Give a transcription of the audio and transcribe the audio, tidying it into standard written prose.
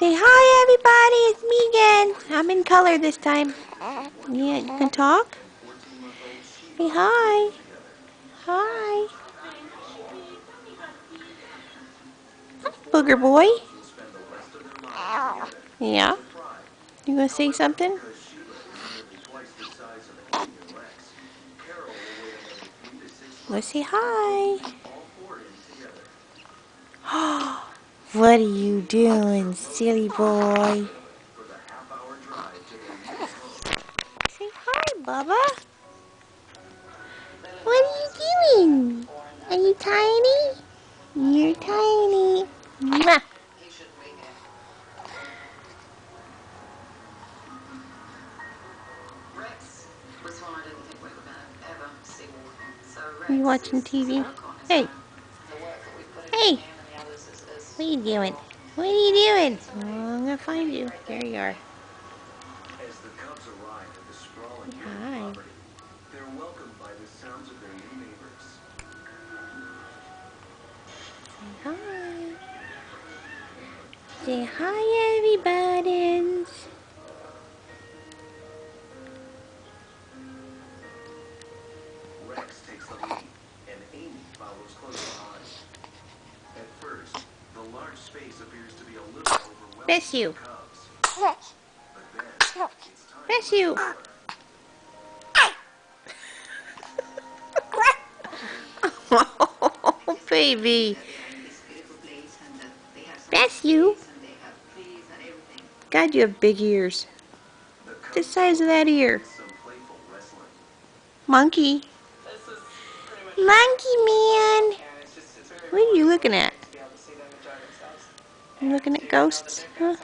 Say hi, everybody. It's me again. I'm in color this time. Yeah, you can talk? Say hi. Hi. Booger boy. Yeah? You gonna say something? Let's say hi. What are you doing, silly boy? Say hi, Bubba. What are you doing? Are you tiny? You're tiny. Mwah. Are you watching TV? Hey. Hey. What are you doing? What are you doing? Oh, I'm gonna find you. There you are. As the Cubs arrive at the sprawling Hi. property, they're welcomed by the sounds of their new neighbors. Say hi. Say hi, everybody. Rex takes the lead, and Amy follows close behind. At first, the large space appears to be a little overwhelming Bless for the you. Cubs. But then, it's time Bless for you. score. Oh, baby. Bless you. God, you have big ears. The Cubs The size of that ear. some playful wrestling. Monkey. Monkey man. What are you looking at? You looking at ghosts? Huh?